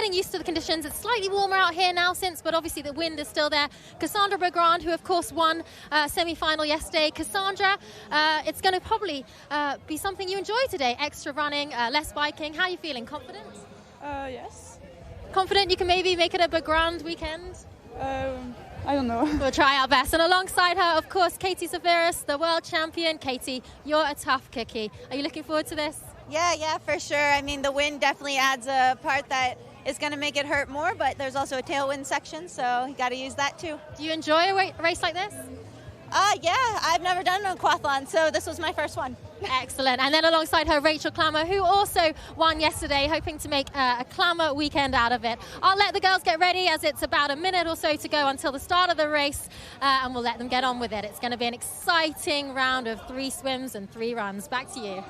getting used to the conditions. It's slightly warmer out here now but obviously the wind is still there. Cassandra Beaugrand, who of course won semi-final yesterday. Cassandra, it's going to probably be something you enjoy today. Extra running, less biking. How are you feeling? Confident? Yes. Confident you can maybe make it a Beaugrand weekend? I don't know. We'll try our best. And alongside her, of course, Katie Zafiris, the world champion. Katie, you're a tough cookie. Are you looking forward to this? Yeah, for sure. I mean, the wind definitely adds a part that is going to make it hurt more, but there's also a tailwind section, so you got to use that too. Do you enjoy a race like this? Yeah, I've never done a quathlon, so this was my first one. Excellent. And then alongside her, Rachel Klammer, who also won yesterday, hoping to make a Klammer weekend out of it. I'll let the girls get ready as it's about a minute or so to go until the start of the race, and we'll let them get on with it. It's going to be an exciting round of 3 swims and 3 runs. Back to you.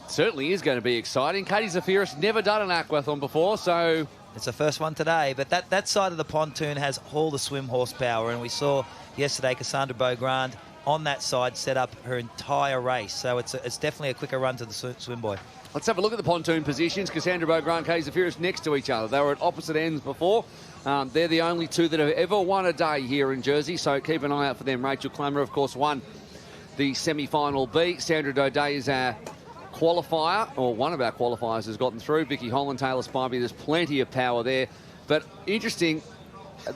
Certainly is going to be exciting. Katie Zafiris never done an aquathlon before, so it's the first one today. But that side of the pontoon has all the swim horsepower, and we saw yesterday Cassandra Beaugrand on that side set up her entire race. So it's definitely a quicker run to the swim buoy. Let's have a look at the pontoon positions. Cassandra Beaugrand, Katie Zafiris next to each other. They were at opposite ends before. They're the only two that have ever won a day here in Jersey, so keep an eye out for them. Rachel Klammer, of course, won the semi-final B. Sandra Daudet is our qualifier, or one of our qualifiers has gotten through. Vicky Holland, Taylor Spivey, there's plenty of power there. But interesting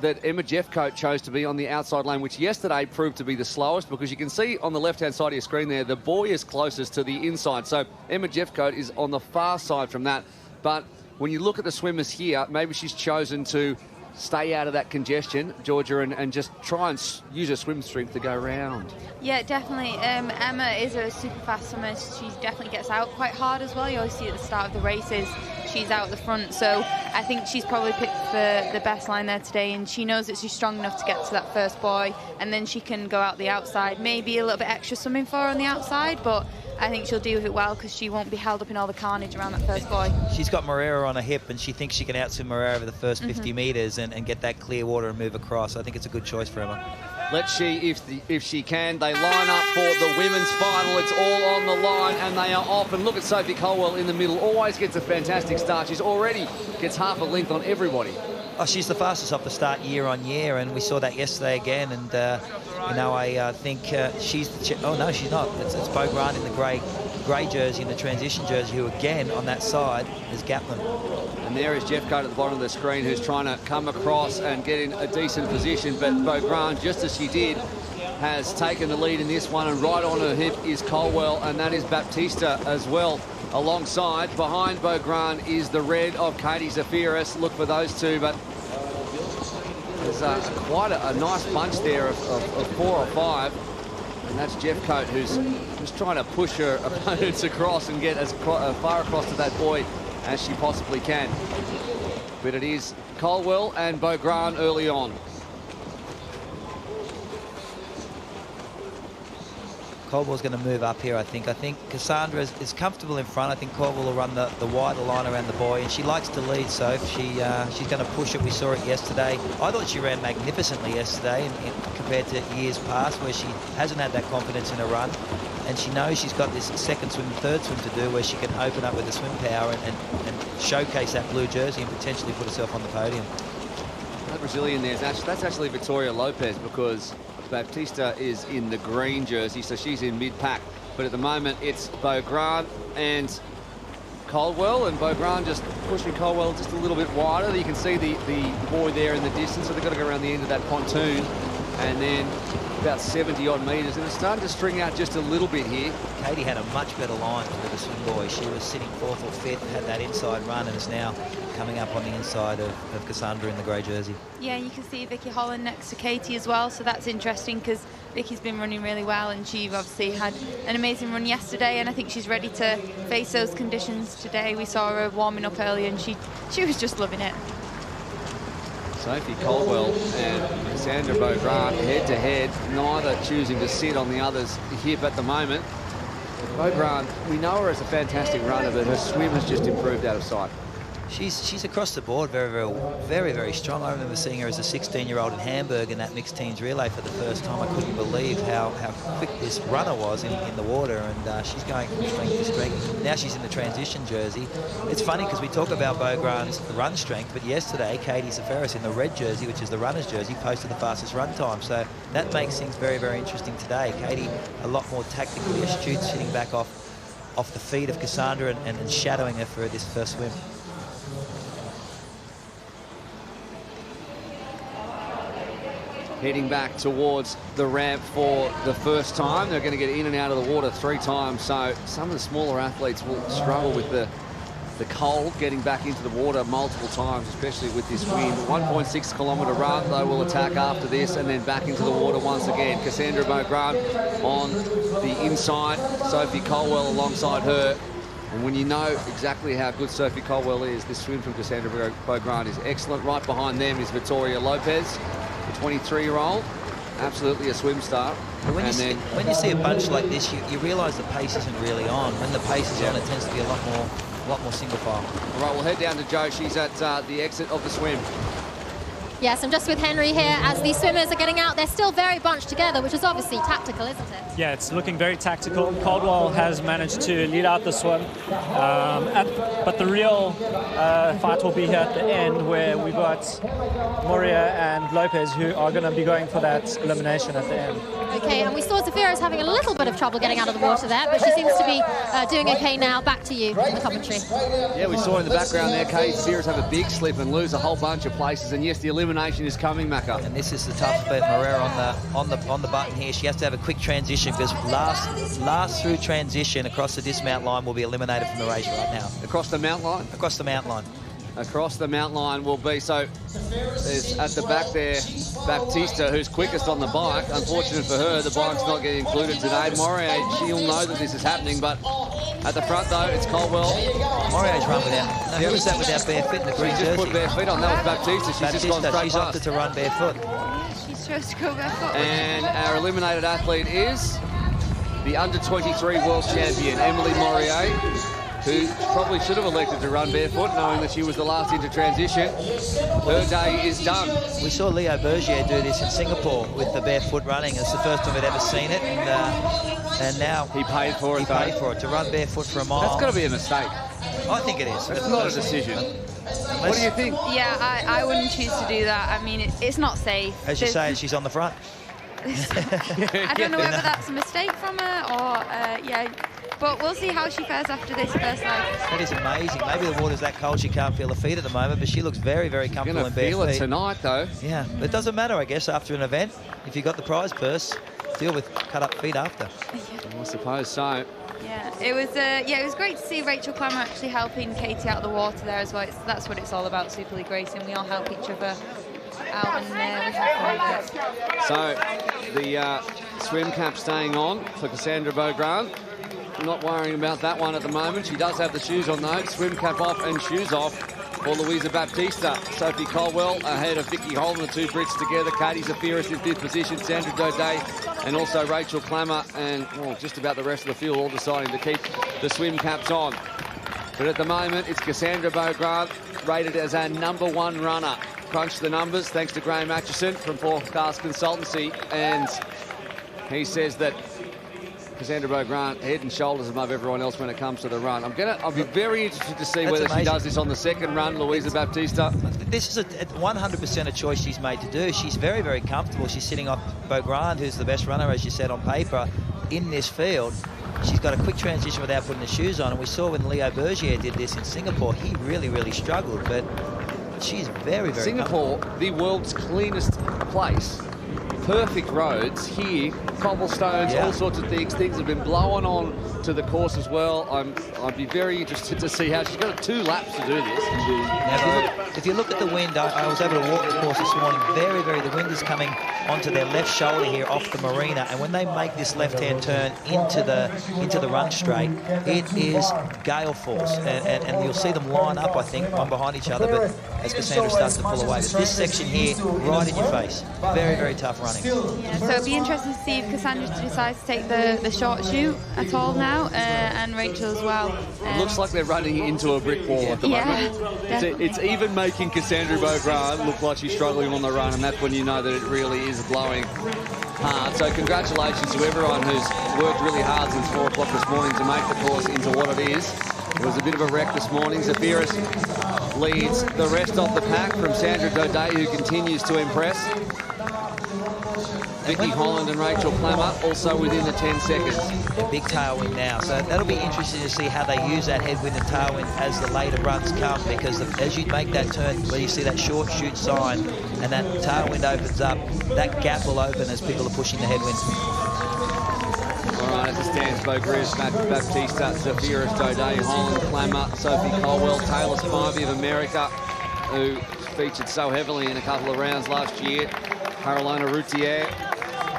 that Emma Jeffcoat chose to be on the outside lane, which yesterday proved to be the slowest, because you can see on the left-hand side of your screen there, the buoy is closest to the inside. So Emma Jeffcoat is on the far side from that. But when you look at the swimmers here, maybe she's chosen to stay out of that congestion, Georgia, and just try and use her swim strength to go round. Yeah, definitely. Emma is a super fast swimmer. She definitely gets out quite hard as well. You always see at the start of the races, she's out at the front. So I think she's probably picked the best line there today, and she knows that she's strong enough to get to that first buoy, and then she can go out the outside. Maybe a little bit extra swimming for her on the outside, but I think she'll deal with it well because she won't be held up in all the carnage around that first buoy. She's got Moreira on her hip, and she thinks she can outswim Moreira over the first 50 metres and get that clear water and move across. I think it's a good choice for Emma. Let's see if she can. They line up for the women's final. It's all on the line, and they are off. And look at Sophie Colwell in the middle. Always gets a fantastic start. She's already gets half a length on everybody. Oh, she's the fastest off the start year on year, and we saw that yesterday again. And I think she's the. Oh no, she's not. It's Beaugrand in the grey jersey and the transition jersey, who again on that side is Gatlin. And there is Jeffcoat at the bottom of the screen, who's trying to come across and get in a decent position. But Beaugrand, just as she did, has taken the lead in this one, and right on her hip is Colwell, and that is Baptista as well. Alongside, behind Beaugrand, is the red of Katie Zafiris. Look for those two, but there's quite a nice bunch there of 4 or 5. And that's Jeffcoat, who's just trying to push her opponents across and get as far across to that buoy as she possibly can. But it is Colwell and Beaugrand early on. Colwell's going to move up here, I think. I think Cassandra is comfortable in front. I think Colwell will run the wider line around the buoy, and she likes to lead, so she's going to push it. We saw it yesterday. I thought she ran magnificently yesterday compared to years past, where she hasn't had that confidence in her run, and she knows she's got this second swim, third swim to do, where she can open up with the swim power and showcase that blue jersey and potentially put herself on the podium. That Brazilian there, that's actually Victoria Lopez, because Baptista is in the green jersey, so she's in mid-pack. But at the moment, it's Beaugrand and Colwell, and Beaugrand just pushing Colwell just a little bit wider. You can see the buoy there in the distance, so they've got to go around the end of that pontoon, and then about 70-odd metres, and it's starting to string out just a little bit here. Katie had a much better line with the swim buoy. She was sitting 4th or 5th, had that inside run, and is now coming up on the inside of Cassandra in the grey jersey. Yeah, you can see Vicky Holland next to Katie as well, so that's interesting because Vicky's been running really well, and she obviously had an amazing run yesterday, and I think she's ready to face those conditions today. We saw her warming up earlier, and she was just loving it. Sophie Colwell and Cassandra Beaugrand head-to-head, neither choosing to sit on the other's hip at the moment. Beaugrand, we know her as a fantastic runner, but her swim has just improved out of sight. She's across the board very strong. I remember seeing her as a 16-year-old in Hamburg in that mixed teams relay for the first time. I couldn't believe how quick this runner was in the water, and she's going from strength to strength. Now she's in the transition jersey. It's funny because we talk about Beaugrand's run strength, but yesterday Katie Zaferis in the red jersey, which is the runner's jersey, posted the fastest run time. So that makes things very interesting today. Katie a lot more tactically astute, sitting back off the feet of Cassandra and shadowing her for this first swim. Heading back towards the ramp for the first time. They're going to get in and out of the water 3 times, so some of the smaller athletes will struggle with the cold, getting back into the water multiple times, especially with this wind. 1.6 kilometre run, they will attack after this and then back into the water once again. Cassandra Beaugrand on the inside, Sophie Colwell alongside her. And when you know exactly how good Sophie Colwell is, this swim from Cassandra Beaugrand is excellent. Right behind them is Victoria Lopez, the 23-year-old, absolutely a swim star. But when you see a bunch like this, you realise the pace isn't really on. When the pace is on, it tends to be a lot more single file. All right, we'll head down to Jo. She's at the exit of the swim. Yes, I'm just with Henry here as these swimmers are getting out. They're still very bunched together, which is obviously tactical, isn't it? Yeah, it's looking very tactical. Caldwell has managed to lead out the swim, but the real fight will be here at the end, where we've got Moria and Lopez, who are going to be going for that elimination at the end. Okay, and we saw Zaferis having a little bit of trouble getting out of the water there, but she seems to be doing okay now. Back to you in the commentary. Yeah, we saw in the background there, Kate Sears have a big slip and lose a whole bunch of places, and yes, the elimination is coming, Macca. And this is the tough bit, Moreira on the button here. She has to have a quick transition, because last through transition across the dismount line will be eliminated from the race right now. Across the mount line? Across the mount line. Across the mount line will be, so there's at the back there Baptista, who's quickest on the bike. Unfortunate for her, the bike's not getting included today. Moria, she'll know that this is happening, but at the front though, it's Caldwell. Moria's run without, no, who was that without bare feet in the green jersey? She just put bare feet on, that was Baptista. She's just gone straight she's past. opted to run barefoot. Yeah, she's supposed to go barefoot. And our eliminated athlete is the under-23 world champion, Emily Morier, who probably should have elected to run barefoot, knowing that she was the last into transition. Her day is done. We saw Leo Bergier do this in Singapore with the barefoot running. It's the first time we'd ever seen it, and now he paid for it. He paid for it to run barefoot for a mile. That's got to be a mistake. I think it is. It's not a decision. What do you think? Yeah, I wouldn't choose to do that. I mean, it's not safe. As you say, she's on the front. I don't know whether that's a mistake from her or, yeah. But we'll see how she fares after this first leg. That is amazing. Maybe the water's that cold she can't feel her feet at the moment, but she looks very comfortable in bare feet. Feel it tonight, though. Yeah, but it doesn't matter, I guess, after an event. If you got the prize purse, deal with cut-up feet after. I suppose so. Yeah, it was great to see Rachel Clammer actually helping Katie out of the water there as well. That's what it's all about, Super League racing. We all help each other out, and we have fun. So the swim cap staying on for Cassandra Beaugrand. Not worrying about that one at the moment. She does have the shoes on though. Swim cap off and shoes off for Louisa Baptista. Sophie Colwell ahead of Vicky Holden, the two Brits together. Katie Zaferis in 5th position. Sandra Daudet and also Rachel Clammer, and just about the rest of the field all deciding to keep the swim caps on. But at the moment, it's Cassandra Beaugrand rated as our #1 runner. Crunch the numbers thanks to Graham Atchison from Forecast Consultancy, and he says that Cassandra Beaugrand head and shoulders above everyone else when it comes to the run. I'll be very interested to see whether she does this on the second run, Louisa Baptista. This is a 100% a choice she's made to do. She's very comfortable. She's sitting off Beaugrand, who's the best runner, as you said, on paper in this field. She's got a quick transition without putting the shoes on, and we saw when Leo Bergier did this in Singapore, he really struggled, but she's very Singapore, the world's cleanest place. Perfect roads. Here, cobblestones, all sorts of things. Things have been blowing on to the course as well. I'd be very interested to see how she's got 2 laps to do this. If you look at the wind, I was able to walk the course this morning. The wind is coming onto their left shoulder here off the marina, and when they make this left-hand turn into the run straight, it is gale force, and you'll see them line up, I think, one behind each other. But as Cassandra starts to pull away, but this section here, right in your face, very tough running. running. Yeah, so it'd be interesting to see if Cassandra decides to take the short shoot at all now, and Rachel as well. It looks like they're running into a brick wall at the moment. It's even making Cassandra Beaugrand look like she's struggling on the run, and that's when you know that it really is blowing hard. So congratulations to everyone who's worked really hard since 4 o'clock this morning to make the course into what it is. It was a bit of a wreck this morning. Zefiris leads the rest of the pack from Sandra Daudet, who continues to impress. Vicky Holland and Rachel Clammer also within the 10 seconds. A big tailwind now, so that'll be interesting to see how they use that headwind and tailwind as the later runs come, because as you make that turn where you see that short shoot sign and that tailwind opens up, that gap will open as people are pushing the headwind. All right, as it stands, Beaugris, Baptista, Zefiris, Daudet, Holland, Clammer, Sophie Colwell, Taylor Spivey of America, who featured so heavily in a couple of rounds last year, Carolina Routier,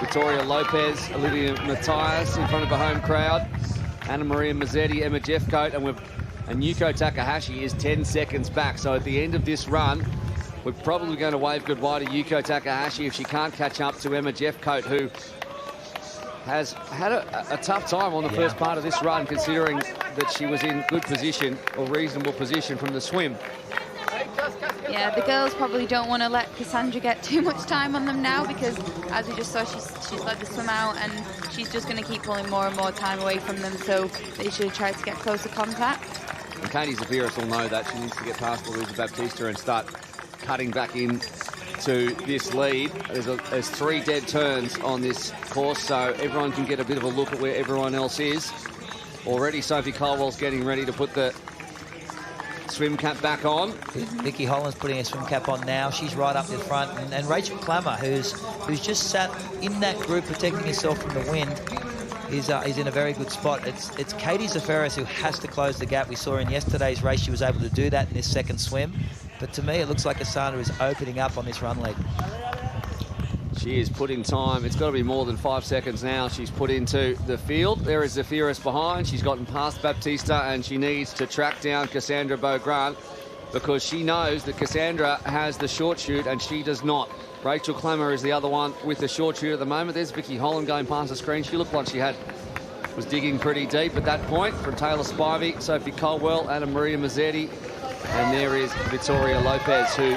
Victoria Lopez, Olivia Matthias in front of a home crowd, Anna Maria Mazzetti, Emma Jeffcoat, and Yuko Takahashi is 10 seconds back. So at the end of this run, we're probably going to wave goodbye to Yuko Takahashi if she can't catch up to Emma Jeffcoat, who has had a tough time on the first part of this run, considering that she was in good position or reasonable position from the swim. Yeah, the girls probably don't want to let Cassandra get too much time on them now, because as we just saw, she's let the swim out and she's just going to keep pulling more and more time away from them, so they should try to get closer contact. And Katie Zefiris will know that she needs to get past Louisa Baptista and start cutting back in to this lead. There's 3 dead turns on this course, so everyone can get a bit of a look at where everyone else is. Already Sophie Colwell's getting ready to put the swim cap back on. Vicky Holland's putting a swim cap on now. She's right up in front. And Rachel Clammer, who's just sat in that group protecting herself from the wind, is in a very good spot. It's Katie Zefiris who has to close the gap. We saw in yesterday's race she was able to do that in this second swim. But to me, it looks like Cassandra is opening up on this run leg. She is putting time. It's got to be more than 5 seconds now. She's put into the field. There is Zefiris behind. She's gotten past Baptista, and she needs to track down Cassandra Beaugrand, because she knows that Cassandra has the short shoot and she does not. Rachel Clammer is the other one with the short shoot at the moment. There's Vicky Holland going past the screen. She looked like she was digging pretty deep at that point. From Taylor Spivey, Sophie Colwell, Anna Maria Mazzetti, and there is Victoria Lopez, who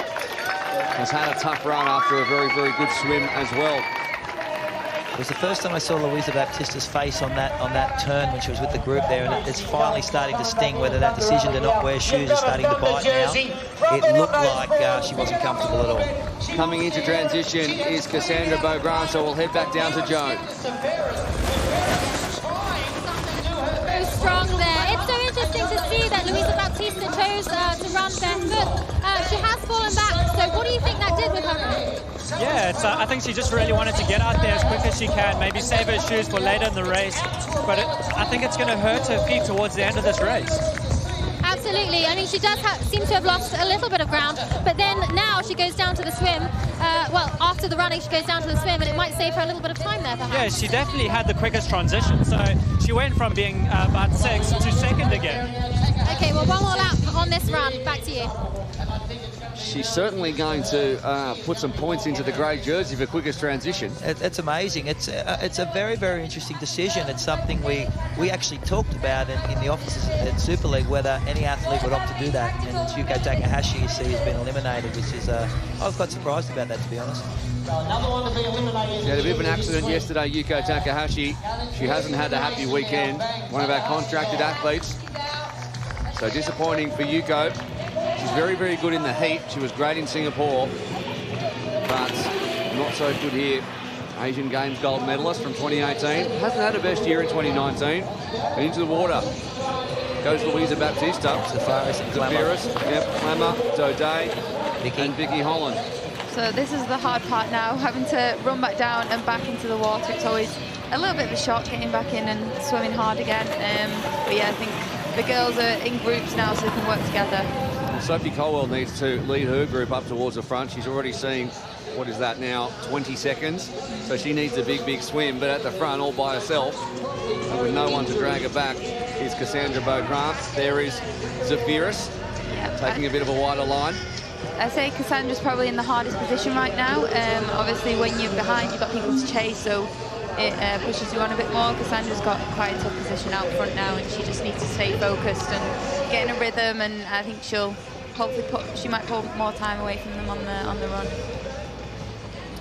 has had a tough run after a very, very good swim as well. It was the first time I saw Louisa Baptista's face on that turn when she was with the group there, and it's finally starting to sting, whether that decision to not wear shoes is starting to bite now. It looked like she wasn't comfortable at all. Coming into transition is Cassandra Beaugrand, so we'll head back down to Joan. So strong there. It's so interesting to see that Louisa Baptista chose to run barefoot. She has fallen back, so what do you think that did with her run? Yeah, I think she just really wanted to get out there as quick as she can, maybe save her shoes for later in the race, but I think it's going to hurt her feet towards the end of this race. Absolutely. I mean, she does seem to have lost a little bit of ground, but then now she goes down to the swim. Well, after the running, she goes down to the swim, and it might save her a little bit of time there, perhaps. Yeah, she definitely had the quickest transition, so she went from being about 6th to 2nd again. Okay, well, one more lap on this run. Back to you. She's certainly going to put some points into the grey jersey for quickest transition. It's amazing. It's a very, very interesting decision. It's something we actually talked about in the offices at Super League, whether any athlete would opt to do that. And Yuko Takahashi, you see, has been eliminated, which is I was quite surprised about that, to be honest. Another one to be eliminated. She had a bit of an accident yesterday, Yuko Takahashi. She hasn't had a happy weekend. One of our contracted athletes. So disappointing for Yuko. She's very, very good in the heat. She was great in Singapore, but not so good here. Asian Games gold medalist from 2018. Hasn't had her best year in 2019. And into the water goes Louisa Baptista. Zefiris, Clammer, Daudet, and Vicky Holland. So this is the hard part now, having to run back down and back into the water. It's always a little bit of a shock getting back in and swimming hard again. But yeah, I think the girls are in groups now, so they can work together. Sophie Colwell needs to lead her group up towards the front. She's already seeing, what is that now, 20 seconds. So she needs a big, big swim. But at the front, all by herself, and with no one to drag her back, is Cassandra Beaugrand. There is Zefiris, taking a bit of a wider line. I say Cassandra's probably in the hardest position right now. Obviously, when you're behind, you've got people to chase, so it pushes you on a bit more. Cassandra's got quite a tough position out front now, and she just needs to stay focused and get in a rhythm. And I think she'll hopefully she might pull more time away from them on the run.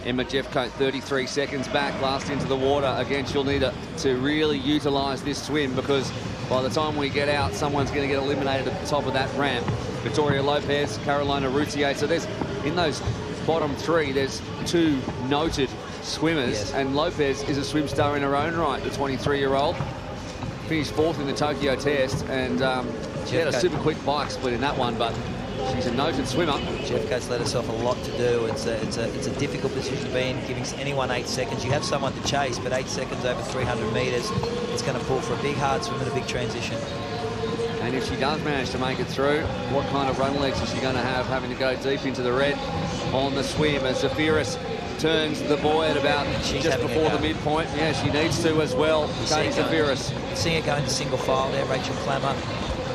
Emma Jeffcoat, 33 seconds back, last into the water. Again, she'll need to really utilise this swim, because by the time we get out, someone's going to get eliminated at the top of that ramp. Victoria Lopez, Carolina Routier. So there's, in those bottom three, there's two noted swimmers, yes. and Lopez is a swim star in her own right, the 23-year-old. Finished 4th in the Tokyo test, and she had a super quick bike split in that one, but she's a noted swimmer. Jeffcoat's let herself a lot to do. It's a difficult position to be in, giving anyone 8 seconds. You have someone to chase, but 8 seconds over 300 metres, it's going to pull for a big hard swim and a big transition. And if she does manage to make it through, what kind of run legs is she going to have, having to go deep into the red on the swim as Zafiris turns the buoy at about just before the midpoint. Yeah, she needs to as well. Katie Zafiris. Seeing her going to single file there, Rachel Clammer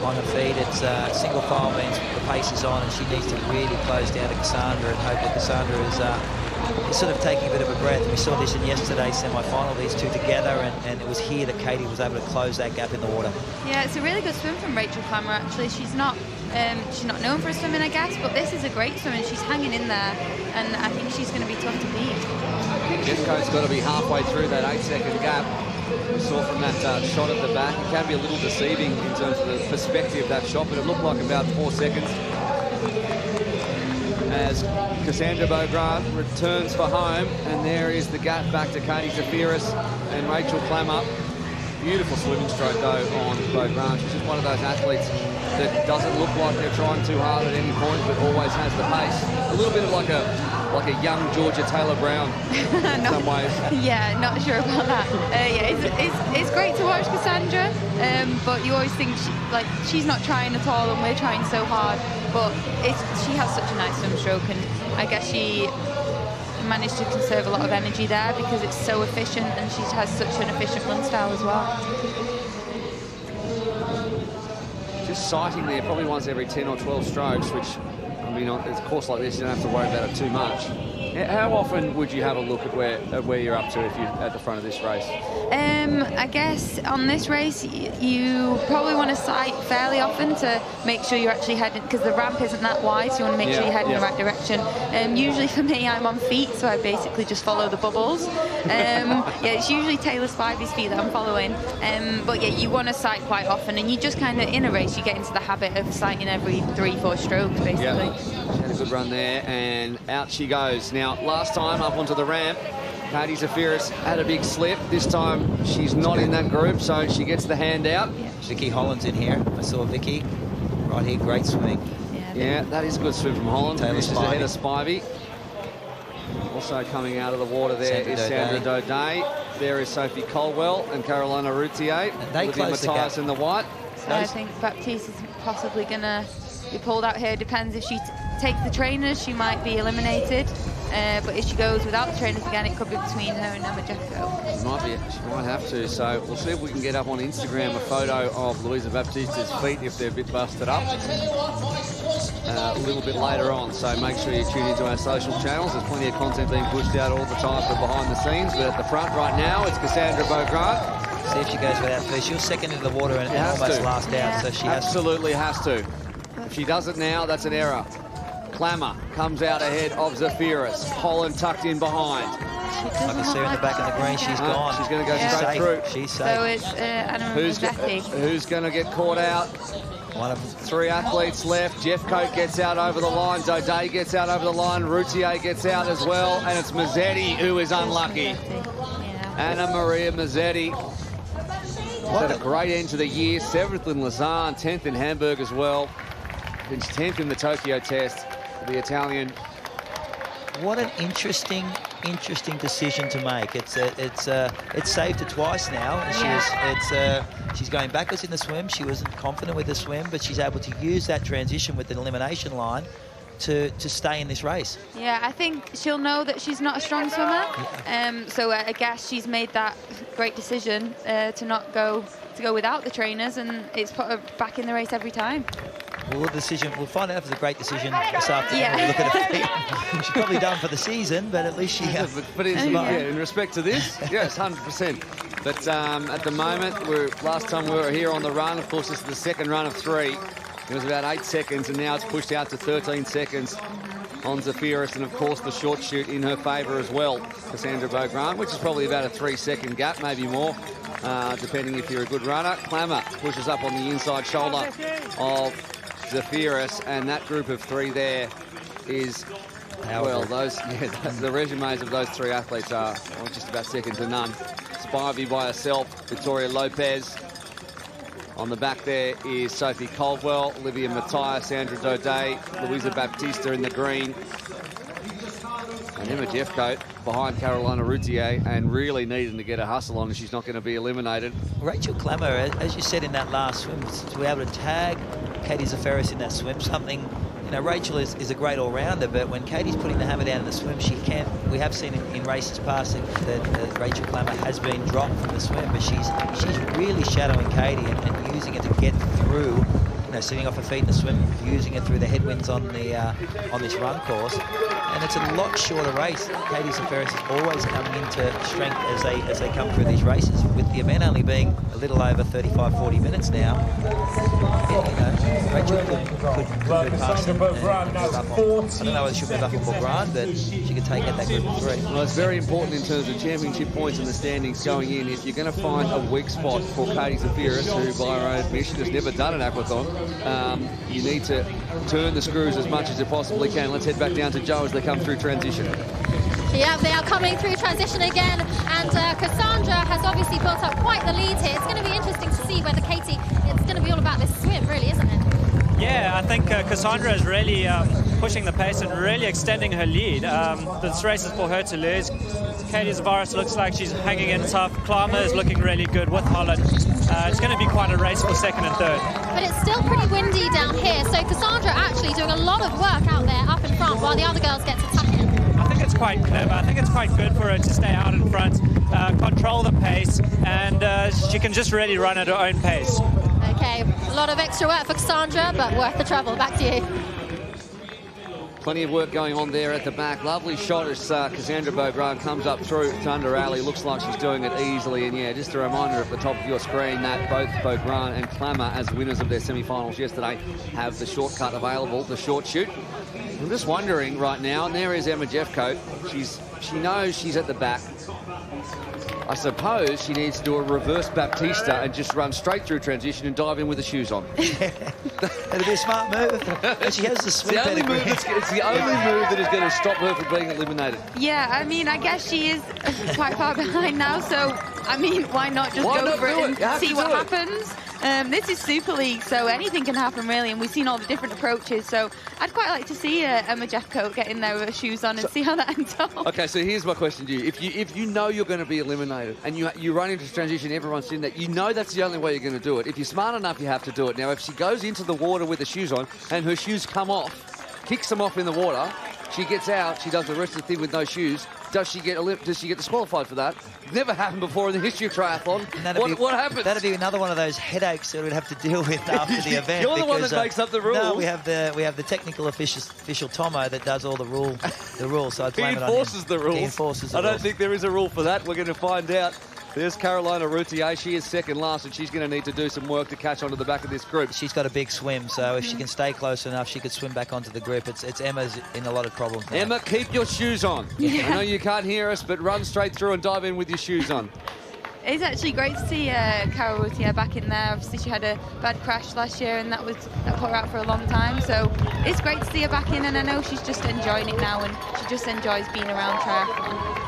on her feet. It's single file means the pace is on, and she needs to really close down to Cassandra and hope that Cassandra is sort of taking a bit of a breath. We saw this in yesterday's semi-final, these two together, and it was here that Katie was able to close that gap in the water. Yeah, it's a really good swim from Rachel Clammer, actually. She's not known for a swimming, I guess, but this is a great swim, and she's hanging in there, and I think she's going to be tough to beat. Jeffcoat's got to be halfway through that 8-second gap. We saw from that shot at the back, it can be a little deceiving in terms of the perspective of that shot, but it looked like about 4 seconds. As Cassandra Beaugrand returns for home, and there is the gap back to Katie Zafiris and Rachel Clammer. Beautiful swimming stroke though on Beaugrand. She's just one of those athletes that doesn't look like they're trying too hard at any point, but always has the pace. A little bit of like a young Georgia Taylor Brown in some ways. Yeah, not sure about that. Yeah, it's great to watch Cassandra, but you always think she's not trying at all, and we're trying so hard. But she has such a nice swim stroke, and I guess she managed to conserve a lot of energy there because it's so efficient, and she has such an efficient run style as well. Just sighting there probably once every 10 or 12 strokes, which, I mean, on a course like this, you don't have to worry about it too much. How often would you have a look at where you're up to if you're at the front of this race? I guess on this race, you probably want to sight fairly often to make sure you're actually heading, because the ramp isn't that wide, so you want to make sure you're heading in the right direction. Usually for me, I'm on feet, so I basically just follow the bubbles. Yeah, it's usually Taylor Spivey's feet that I'm following. But yeah, you want to sight quite often, and you just kind of, in a race, you get into the habit of sighting every 3-4 strokes, basically. Yeah. She had a good run there, and out she goes. Now, last time up onto the ramp, Katie Zafiris had a big slip. This time, she's not in that group, so she gets the hand out. Yeah. Vicky Holland's in here. I saw Vicky right here, great swimming. Yeah, that is a good swim from Holland. Taylor This is ahead of Spivey. Also coming out of the water there is Sandra Daudet. There is Sophie Colwell and Carolina Routier. And they Olivia close the Matthias gap. in the white. So I think Baptiste is possibly going to be pulled out here. Depends if she takes the trainers, she might be eliminated. But if she goes without the trainers again, it could be between her and Emma Jeffcoat. She might have to. So we'll see if we can get up on Instagram a photo of Louisa Baptiste's feet if they're a bit busted up a little bit later on. So make sure you tune into our social channels. There's plenty of content being pushed out all the time for behind the scenes. But at the front right now, it's Cassandra Beaugrand. See if she goes without first. She was second into the water and almost last out, so she absolutely has to. If she does it now, that's an error. Clammer comes out ahead of Zafiris. Holland tucked in behind. I can see her in the back of the green. She's gone. She's going to go straight through. She's safe. So it's Anna Mazzetti. Who's going to get caught out? One of them. 3 athletes left. Jeffcoat gets out over the line. Daudet gets out over the line. Routier gets out as well. And it's Mazzetti who is unlucky. Anna Maria Mazzetti. Had a great end to the year. 7th in Lausanne, 10th in Hamburg as well. Finished 10th in the Tokyo test. The Italian. What an interesting decision to make. It's saved her twice now. She's going backwards in the swim. She wasn't confident with the swim, but she's able to use that transition with an elimination line to stay in this race. Yeah, I think she'll know that she's not a strong swimmer. So I guess she's made that great decision to not go without the trainers, and it's put her back in the race every time. Well, the decision, we'll find out if it's a great decision this afternoon. We'll look at her feet. She's probably done for the season, but at least she has. But in respect to this, yes, 100%. But at the moment, last time we were here on the run, of course, this is the second run of 3. It was about 8 seconds, and now it's pushed out to 13 seconds on Zafiris, and of course the short shoot in her favour as well, Cassandra Beaugrand, which is probably about a 3-second gap, maybe more, depending if you're a good runner. Clammer pushes up on the inside shoulder of Zafiris, and that group of 3 there is, well, the resumes of those 3 athletes are just about second to none. Spivey by herself, Victoria Lopez. On the back there is Sophie Caldwell, Olivia Matthias, Sandra Daudet, Louisa Baptista in the green. And Emma Jeffcoat behind Carolina Routier, and really needing to get a hustle on, and she's not going to be eliminated. Rachel Clammer, as you said in that last swim, to be able to tag Katie Zafiris in that swim, something, you know, Rachel is a great all-rounder, but when Katie's putting the hammer down in the swim, she can. We have seen in races past that Rachel Clammer has been dropped from the swim, but she's really shadowing Katie and using it to get through, you know, sitting off her feet in the swim, using it through the headwinds on this run course. And it's a lot shorter race. Katie Zafiris is always coming into strength as they come through these races, with the event only being a little over 35-40 minutes now. You know, Rachel could move past and move up on. I don't know whether she'll move up on Beaugrand, but she could take out that group of 3. Well, it's very important in terms of championship points and the standings going in. If you're going to find a weak spot for Katie Zafiris, who by her own admission has never done an aquathon, you need to turn the screws as much as you possibly can. Let's head back down to Joe as they come through transition. Yeah, they are coming through transition again, and Cassandra has obviously built up quite the lead here. It's going to be interesting to see whether Katie, it's going to be all about this swim, really, isn't it? Yeah, I think Cassandra is really pushing the pace and really extending her lead. This race is for her to lose. Katie Zafiris looks like she's hanging in tough. Clammer is looking really good with Holland. It's going to be quite a race for second and third. But it's still pretty windy down here, so Cassandra actually doing a lot of work out there up in front while the other girls get to tuck in. I think it's quite clever. I think it's quite good for her to stay out in front, control the pace, and she can just really run at her own pace. Okay, a lot of extra work for Cassandra, but worth the trouble. Back to you. Plenty of work going on there at the back. Lovely shot as Cassandra Beaugrand comes up through to under alley. Looks like she's doing it easily. And yeah, just a reminder at the top of your screen that both Beaugrand and Clammer, as winners of their semi-finals yesterday, have the shortcut available, the short shoot. I'm just wondering right now, and there is Emma Jeffcoat. She knows she's at the back. I suppose she needs to do a reverse Baptista and just run straight through transition and dive in with the shoes on. That'd be a smart move. And she has the swim pedigree. It's the only move that is going to stop her from being eliminated. Yeah, I mean, I guess she is quite far behind now, so, I mean, why not just go for it and see what happens? This is Super League, so anything can happen, really, and we've seen all the different approaches, so I'd quite like to see Emma Jeffcoat get in there with her shoes on and see how that ends up. Okay, so here's my question to you. If you know you're going to be eliminated and you run into transition, everyone's in that, you know that's the only way you're going to do it. If you're smart enough, you have to do it. Now, if she goes into the water with the shoes on and her shoes come off, kicks them off in the water, she gets out, she does the rest of the thing with no shoes, does she get disqualified for that? Never happened before in the history of triathlon. What happens? That'd be another one of those headaches that we'd have to deal with after the event. You're the one that makes up the rules. No, we have the technical official Tomo that does all the rules. So I'd blame it on him. He enforces the rules. He enforces the rules. I don't rules. think there is a rule for that. We're going to find out. There's Carolina Routier. She is second last, and she's going to need to do some work to catch onto the back of this group. She's got a big swim, so if she can stay close enough, she could swim back onto the group. It's Emma's in a lot of problems now. Emma, keep your shoes on. Yeah. I know you can't hear us, but run straight through and dive in with your shoes on. It's actually great to see Carol Routier back in there. Obviously, she had a bad crash last year, and that put her out for a long time. So it's great to see her back in, and I know she's just enjoying it now, and she just enjoys being around triathlon.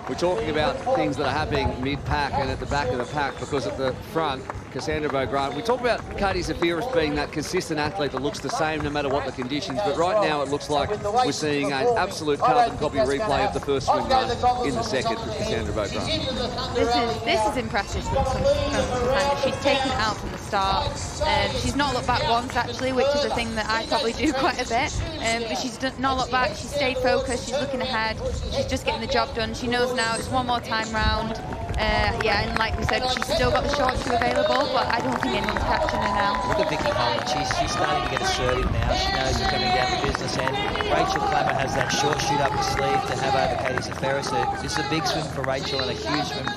We're talking about things that are happening mid-pack and at the back of the pack, because at the front, Cassandra Beaugrand. We talk about Katie Zafiris being that consistent athlete that looks the same no matter what the conditions, but right now it looks like we're seeing an absolute carbon copy replay of the first swim run in the second with Cassandra Beaugrand. This is impressive from Cassandra. She's taken it out from the start. She's not looked back once, actually, which is a thing that I probably do quite a bit. But she's not looked back. She's stayed focused. She's looking ahead. She's just getting the job done. She knows now it's one more time round. Yeah, and like we said, she's still got the short shoe available, but I don't think anyone's catching her now. Look at Vicky Holland. She's starting to get assertive now. She knows she's coming down the business end. Rachel Clammer has that short shoot up her sleeve to have over Katie Zafira. So this is a big swim for Rachel and a huge swim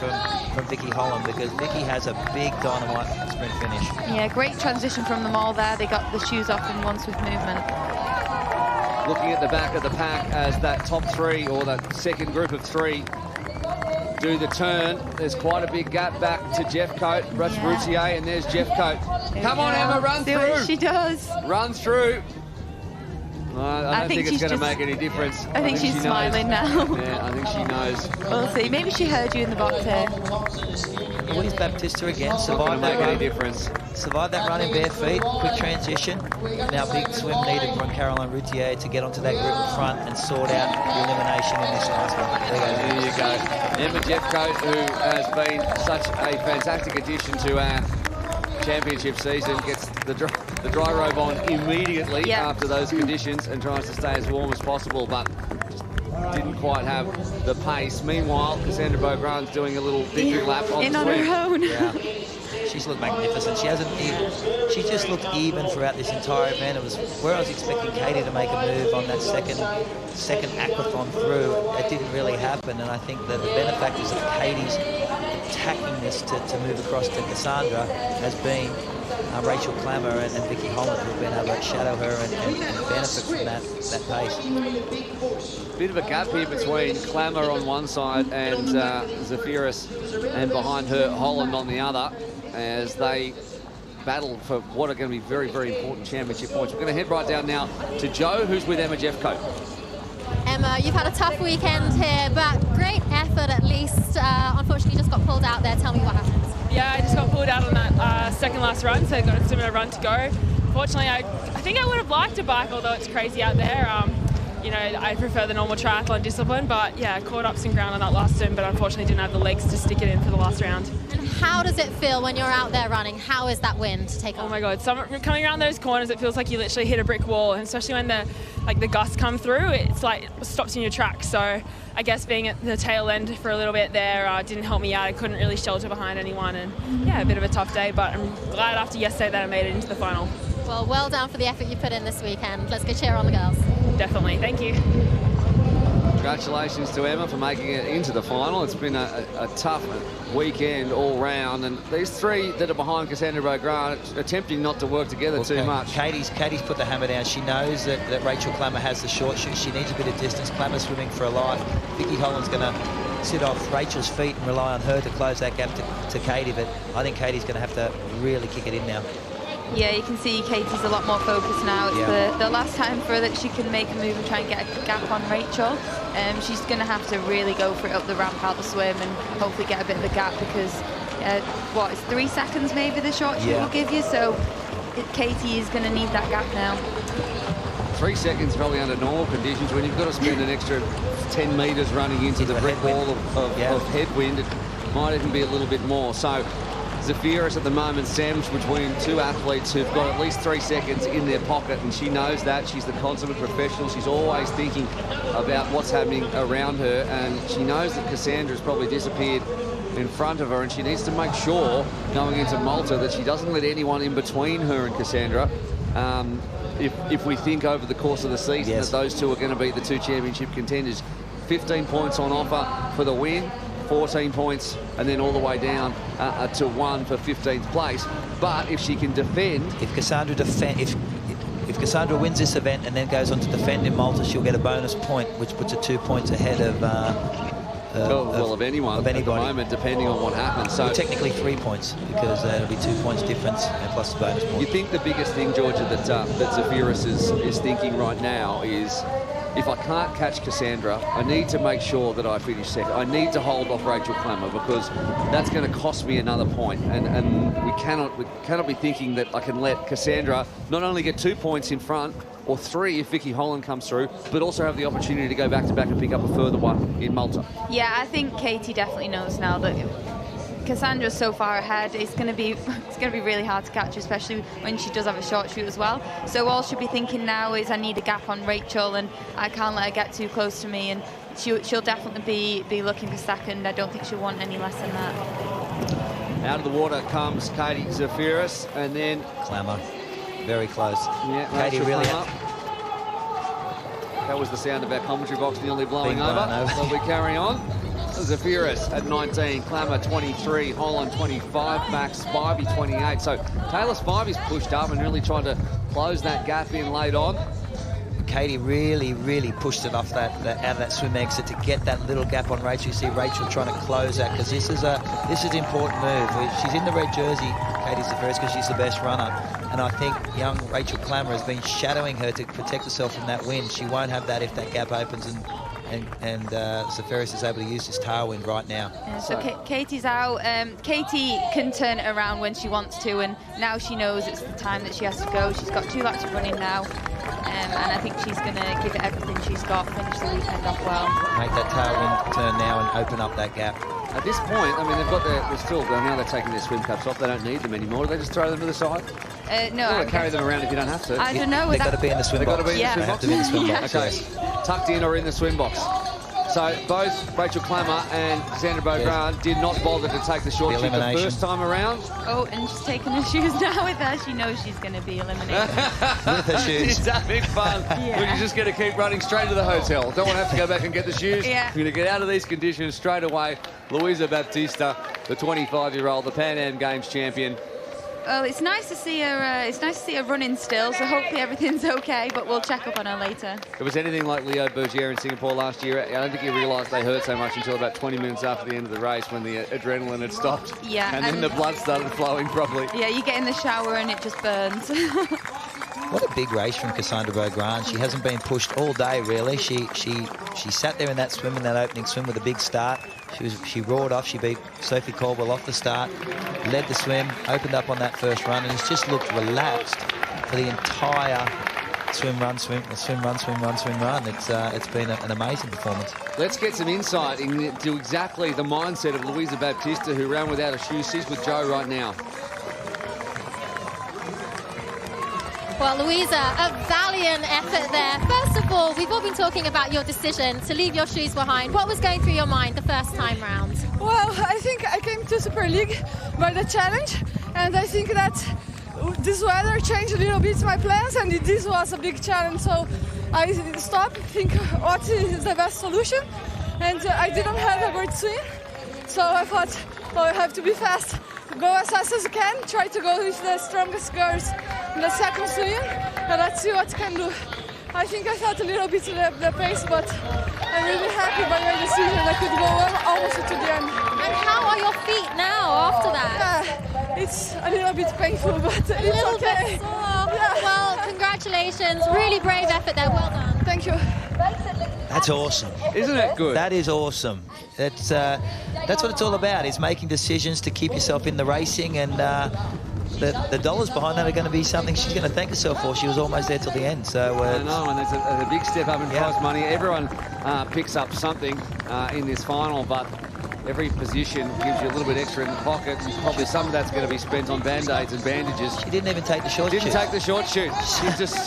from Vicky Holland, because Vicky has a big dynamite sprint finish. Yeah, great transition from them all there. They got the shoes off in one swift movement. Looking at the back of the pack as that top three, or that second group of three, do the turn. There's quite a big gap back to Jeffcoat. That's Routier, and there's Jeffcoat. Come on, Emma, run through. She does. Run through. I don't think it's going to make any difference. I think she's smiling now. Yeah, I think she knows. We'll see. Maybe she heard you in the box here. Louise Baptista again. Not going to make any difference. Survived that run in bare feet. Quick transition. Now big swim needed from Caroline Routier to get onto that group in front and sort out the elimination in this last one. There you go. Emma Jeffcoat, who has been such a fantastic addition to our championship season, gets the dry robe on immediately after those conditions and tries to stay as warm as possible, but just didn't quite have the pace. Meanwhile, Cassandra Beaugrand's doing a little victory lap on the swim. On her own. Yeah. She's looked magnificent. She just looked even throughout this entire event. It was where I was expecting Katie to make a move on that second aquathon through. It didn't really happen, and I think that the benefactors of Katie's attacking this to move across to Cassandra has been Rachel Clammer and Vicky Holland, who've been able to shadow her and benefit from that pace. Bit of a gap here between Clammer on one side and Zafiris, and behind her Holland on the other, as they battle for what are going to be very, very important championship points. We're going to head right down now to Joe, who's with Emma Jeffcoat. Emma, you've had a tough weekend here, but great effort at least. Unfortunately, you just got pulled out there. Tell me what happened. Yeah, I just got pulled out on that second last run, so I got a similar run to go. Fortunately, I think I would have liked a bike, although it's crazy out there. You know, I prefer the normal triathlon discipline, but yeah, I caught up some ground on that last swim, but unfortunately didn't have the legs to stick it in for the last round. And how does it feel when you're out there running? How is that wind to take on? Oh my God, coming around those corners, it feels like you literally hit a brick wall, and especially when the gusts come through, it's like it stops in your tracks. So I guess being at the tail end for a little bit there didn't help me out. I couldn't really shelter behind anyone, and yeah, a bit of a tough day, but I'm glad after yesterday that I made it into the final. Well done for the effort you put in this weekend. Let's go cheer on the girls. Definitely, thank you. Congratulations to Emma for making it into the final. It's been a tough weekend all round, and these three that are behind Cassandra Beaugrand are attempting not to work together too much. Katie's put the hammer down. She knows that Rachel Clammer has the short shoot. She needs a bit of distance. Clammer's swimming for her life. Vicky Holland's going to sit off Rachel's feet and rely on her to close that gap to Katie, but I think Katie's going to have to really kick it in now. Yeah, you can see Katie's a lot more focused now. It's the last time for her that she can make a move and try and get a gap on Rachel. She's going to have to really go for it up the ramp out the swim and hopefully get a bit of a gap, because it's 3 seconds maybe the short shoot will give you, so Katie is going to need that gap now. 3 seconds probably under normal conditions. When you've got to spend an extra 10 metres running into the brick wall of headwind, it might even be a little bit more. So Zafiris at the moment sandwiched between two athletes who've got at least 3 seconds in their pocket, and she knows that. She's the consummate professional. She's always thinking about what's happening around her, and she knows that Cassandra's probably disappeared in front of her, and she needs to make sure going into Malta that she doesn't let anyone in between her and Cassandra. If we think over the course of the season that those two are going to be the two championship contenders. 15 points on offer for the win, 14 points, and then all the way down to 1 for 15th place. But if she can defend, if Cassandra wins this event and then goes on to defend in Malta, she'll get a bonus point, which puts her 2 points ahead of of anyone at the moment, depending on what happens. So technically 3 points, because it'll be 2 points difference and plus the bonus point. You think the biggest thing, Georgia, that Zafiris is thinking right now is, if I can't catch Cassandra, I need to make sure that I finish second. I need to hold off Rachel Clammer, because that's going to cost me another point. And we cannot be thinking that I can let Cassandra not only get 2 points in front, or 3 if Vicky Holland comes through, but also have the opportunity to go back-to-back and pick up a further one in Malta. Yeah, I think Katie definitely knows now that Cassandra's so far ahead. It's going to be really hard to catch, especially when she does have a short shoot as well. So all she'll be thinking now is, I need a gap on Rachel, and I can't let her get too close to me. And she'll definitely be looking for second. I don't think she'll want any less than that. Out of the water comes Katie Zafiris, and then Clammer. Very close. Yeah, Katie really. That was the sound of our commentary box nearly blowing over. But we carry on. Zafiris at 19, Clammer 23, Holland 25, Max Spivey 28. So Taylor Spivey's pushed up and really tried to close that gap in late on. Katie really pushed it off out of that swim exit to get that little gap on Rachel. You see Rachel trying to close that, because this is an important move. She's in the red jersey, Katie Zafiris, because she's the best runner. And I think young Rachel Clammer has been shadowing her to protect herself from that wind. She won't have that if that gap opens, and Zafiris is able to use this tailwind right now. Yeah, so Katie's out. Katie can turn it around when she wants to, and now she knows it's the time that she has to go. She's got 2 laps of running now, and I think she's going to give it everything she's got, finish the weekend off well. Make that tailwind turn now and open up that gap. At this point, I mean, now they're taking their swim caps off. They don't need them anymore. Do they just throw them to the side? No. Carry them around if you don't have to. I don't know. They've got to be in the swim box. They have to be in the swim box. Okay, tucked in or in the swim box. So both Rachel Clammer and Cassandra Beaugrand did not bother to take the short shoot the first time around. Oh, and she's taking her shoes now with her. She knows she's going to be eliminated. With her shoes. She's having fun. Yeah. We're just going to keep running straight to the hotel. Don't want to have to go back and get the shoes. Yeah. We're going to get out of these conditions straight away. Luisa Baptista, the 25-year-old, the Pan Am Games champion. Well, it's nice to see her. It's nice to see her running still. So hopefully everything's okay. But we'll check up on her later. If it was anything like Leo Bergier in Singapore last year, I don't think he realised they hurt so much until about 20 minutes after the end of the race, when the adrenaline had stopped. Yeah. And then the blood started flowing properly. Yeah, you get in the shower and it just burns. What a big race from Cassandra Beaugrand. She hasn't been pushed all day, really. She sat there in that swim, in that opening swim, with a big start. She roared off. She beat Sophie Caldwell off the start, led the swim, opened up on that first run, and has just looked relaxed for the entire swim run. It's been an amazing performance. Let's get some insight into exactly the mindset of Luisa Baptista, who ran without a shoe. She's with Joe right now. Well, Luisa, a valiant effort there. First of all, we've all been talking about your decision to leave your shoes behind. What was going through your mind the first time round? Well, I think I came to Super League by the challenge, and I think that this weather changed a little bit my plans, and this was a big challenge. So I stopped, think what is the best solution, and I didn't have a great swim. So I thought, well, I have to be fast, go as fast as I can, try to go with the strongest girls in the second swim, and let's see what I can do. I think I felt a little bit the pace, but I'm really happy by my decision. I could go almost to the end. And how are your feet now after that? Yeah, it's a little bit painful, but it's okay. Bit sore. Yeah. Well, congratulations. Really brave effort there. Well done. Thank you. That's awesome. Isn't it good? That is awesome. That's what it's all about, is making decisions to keep yourself in the racing, and the dollars behind that are going to be something she's going to thank herself for. She was almost there till the end. So I know, and there's a big step up in prize money. Everyone picks up something in this final, but every position gives you a little bit extra in the pocket, and probably some of that's going to be spent on band-aids and bandages. She didn't even take the short shoot. Didn't take the short shoot.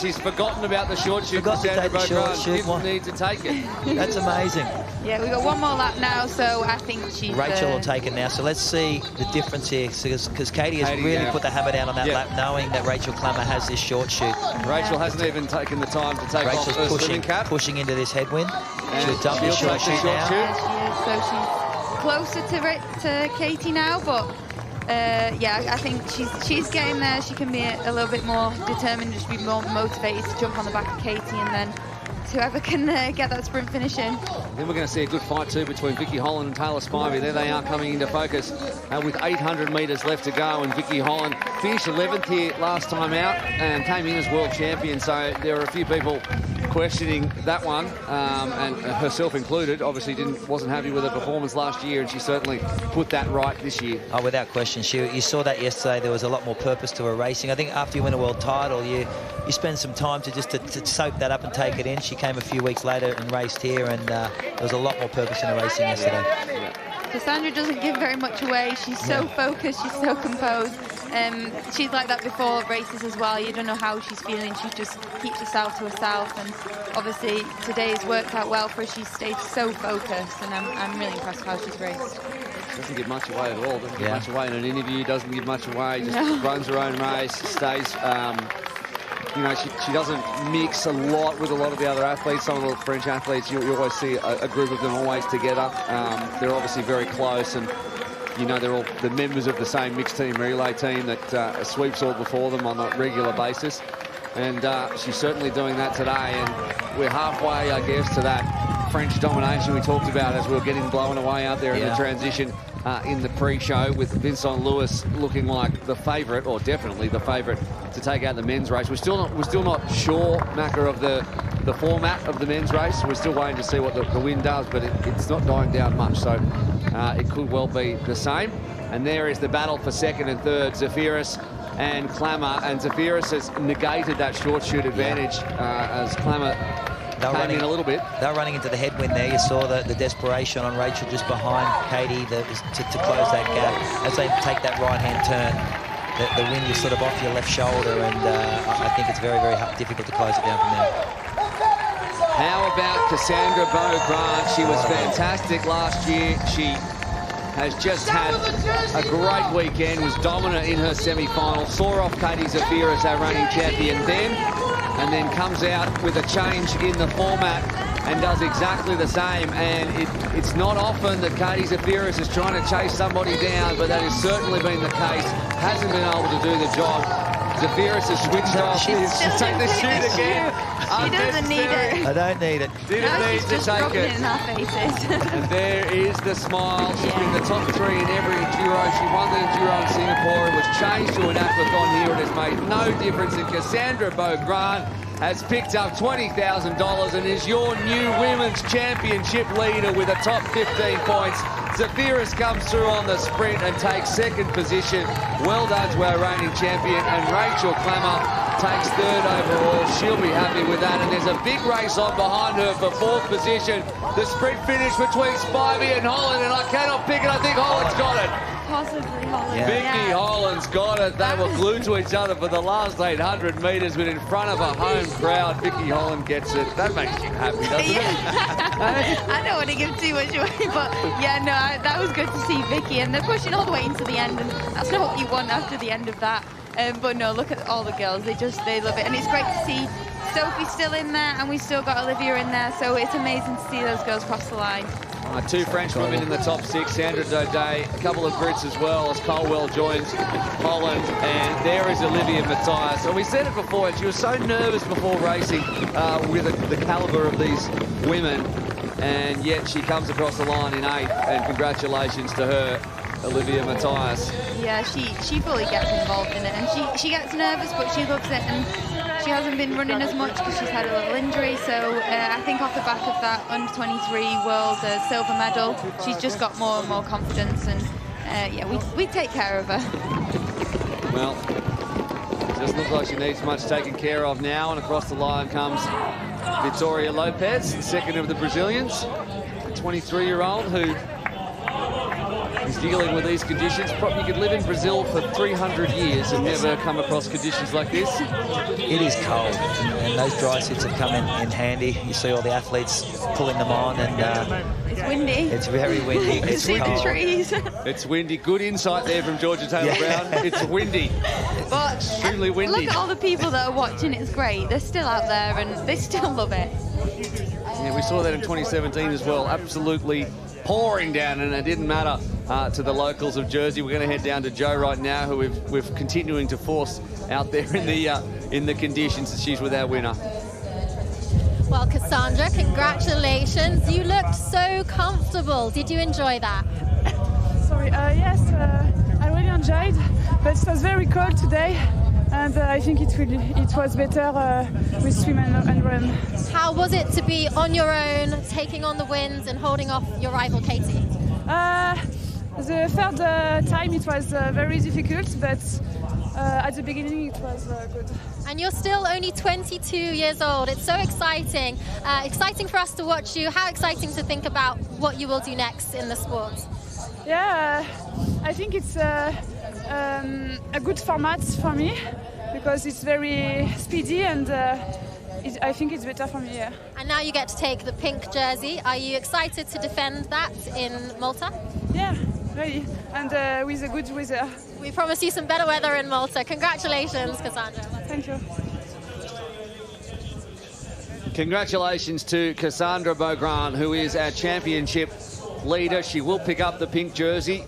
She's forgotten about the short shoot. Forgot to take the short shoot. Didn't need to take it. That's amazing. Yeah, we've got one more lap now, so I think she's... Rachel will take it now, so let's see the difference here, because Katie has really put the hammer down on that lap, knowing that Rachel Clammer has this short shoot. Rachel hasn't even taken the time to take off her swimming cap. Pushing into this headwind. She'll dump the short shoot now. Yeah, so she's closer to Katie now, but yeah, I think she's getting there. She can be a little bit more determined, just be more motivated to jump on the back of Katie, and then whoever can get that sprint finish in. Then we're going to see a good fight too between Vicky Holland and Taylor Spivey. There they are coming into focus with 800 metres left to go, and Vicky Holland finished 11th here last time out and came in as world champion. So there are a few people questioning that one, and herself included. Obviously wasn't happy with her performance last year, and she certainly put that right this year. Oh, without question. You saw that yesterday. There was a lot more purpose to her racing. I think after you win a world title, you spend some time to soak that up and take it in. She came a few weeks later and raced here, and there was a lot more purpose in her racing yesterday. Cassandra doesn't give very much away. She's so focused, she's so composed. She's like that before races as well. You don't know how she's feeling. She just keeps herself to herself. And obviously today's worked out well for her. She's stayed so focused, and I'm really impressed with how she's raced. Doesn't give much away at all. Doesn't give much away in an interview. Doesn't give much away. Just runs her own race. Stays. You know, she doesn't mix a lot with a lot of the other athletes. Some of the French athletes, you always see a group of them always together. They're obviously very close, and you know they're all the members of the same mixed team relay team that sweeps all before them on a regular basis. And she's certainly doing that today. And we're halfway, I guess, to that French domination we talked about as we were getting blown away out there in the transition in the pre-show, with Vincent Lewis looking like the favourite, or definitely the favourite, to take out the men's race. We're still not sure, Macca, of the format of the men's race. We're still waiting to see what the wind does, but it's not dying down much, so it could well be the same. And there is the battle for second and third, Zefiris and Klammer, and Zefiris has negated that short shoot advantage as Klammer came in a little bit. They're running into the headwind there. You saw the desperation on Rachel just behind Katie to close that gap. As they take that right-hand turn, the wind is sort of off your left shoulder, and I think it's very, very difficult to close it down from there. How about Cassandra Beaugrand? She was fantastic last year. She has just had a great weekend, was dominant in her semi-final, saw off Katie Zefiris, our reigning champion and then comes out with a change in the format and does exactly the same. And it's not often that Katie Zefiris is trying to chase somebody down, but that has certainly been the case. Hasn't been able to do the job. Zefiris has switched off. She's taken the shoot again. She doesn't need it. I don't need it. Didn't need to take it. In our faces. And there is the smile. She's been the top 3 in every Enduro. She won the Enduro in Singapore. It was changed to an aquathon here. It has made no difference. And Cassandra Beaugrand has picked up $20,000 and is your new women's championship leader with a top 15 points. Zefiris comes through on the sprint and takes second position. Well done to our reigning champion. And Rachel Klammer takes third overall. She'll be happy with that. And there's a big race on behind her for fourth position. The sprint finish between Spivey and Holland, and I cannot pick it. I think Holland's got it. Possibly Holland. Vicky Holland's got it. They were glued to each other for the last 800 metres, but in front of a home crowd, Vicky Holland gets it. That makes you happy, doesn't it? I don't want to give too much away, but yeah, no, that was good to see Vicky, and they're pushing all the way into the end, and that's not what you want after the end of that. But no, look at all the girls. They love it, and it's great to see Sophie still in there, and we still got Olivia in there, so it's amazing to see those girls cross the line. 2 French women in the top 6, Sandra Daudet, a couple of Brits as well, as Colwell joins Holland, and there is Olivia Matthias. And we said it before, and she was so nervous before racing with the calibre of these women, and yet she comes across the line in 8th, and congratulations to her, Olivia Matthias. Yeah, she fully gets involved in it, and she gets nervous, but she loves it, and she hasn't been running as much because she's had a little injury, so I think off the back of that under-23 world silver medal, she's just got more and more confidence, and yeah, we take care of her. Well, doesn't look like she needs much taken care of now, and across the line comes Victoria Lopez, second of the Brazilians, a 23-year-old who is dealing with these conditions. You could live in Brazil for 300 years and never come across conditions like this. It is cold, and those dry suits have come in handy. You see all the athletes pulling them on, and it's windy. It's very windy. It's windy. Trees. It's windy. Good insight there from Georgia Taylor-Brown. It's windy. But extremely windy. Look at all the people that are watching. It's great. They're still out there, and they still love it. Yeah, we saw that in 2017 as well. Absolutely pouring down, and it didn't matter to the locals of Jersey. We're going to head down to Jo right now, who we've continuing to force out there in the conditions, as she's with our winner. Well, Cassandra, congratulations. You looked so comfortable. Did you enjoy that? Sorry, yes, I really enjoyed, but it was very cold today, and I think it was better with swim and run. How was it to be on your own, taking on the winds and holding off your rival Katie? The third time it was very difficult, but at the beginning it was good. And you're still only 22 years old. It's so exciting. Exciting for us to watch you. How exciting to think about what you will do next in the sport. Yeah, I think it's a good format for me because it's very speedy and I think it's better for me. Yeah. And now you get to take the pink jersey. Are you excited to defend that in Malta? Yeah, really. And with a good weather. We promise you some better weather in Malta. Congratulations, Cassandra. Thank you. Congratulations to Cassandra Beaugrand, who is our championship leader. She will pick up the pink jersey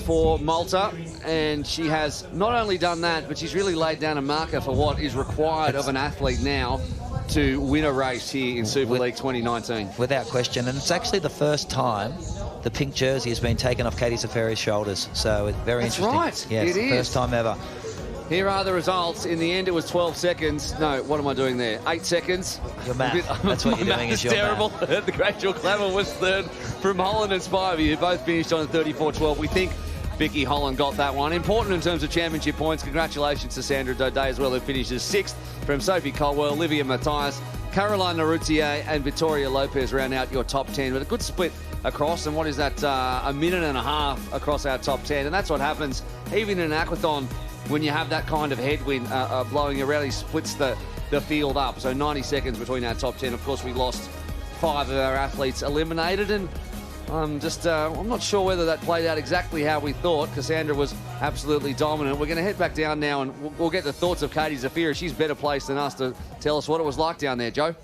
for Malta, and she has not only done that, but she's really laid down a marker for what is required of an athlete now to win a race here in Super League 2019. Without question, and it's actually the first time the pink jersey has been taken off Katie Safari's shoulders, so it's very interesting. That's right, yeah, it's it the is. first time ever. Here are the results. In the end, it was 12 seconds. No, what am I doing there? 8 seconds. Your math. That's what you're doing is your terrible. math. The Rachel Clammer was third from Holland and Spivey, who both finished on 34-12. We think Vicky Holland got that one. Important in terms of championship points. Congratulations to Sandra Daudet as well, who finishes sixth. From Sophie Colwell, Olivia Matthias, Caroline Narutier and Vittoria Lopez round out your top 10. With a good split across, and what is that, a minute and a half across our top 10. And that's what happens even in an aquathon when you have that kind of headwind blowing around. He splits the field up. So 90 seconds between our top 10. Of course, we lost 5 of our athletes eliminated, and I'm not sure whether that played out exactly how we thought. Cassandra was absolutely dominant. We're going to head back down now, and we'll get the thoughts of Katie Zafira. She's better placed than us to tell us what it was like down there, Joe.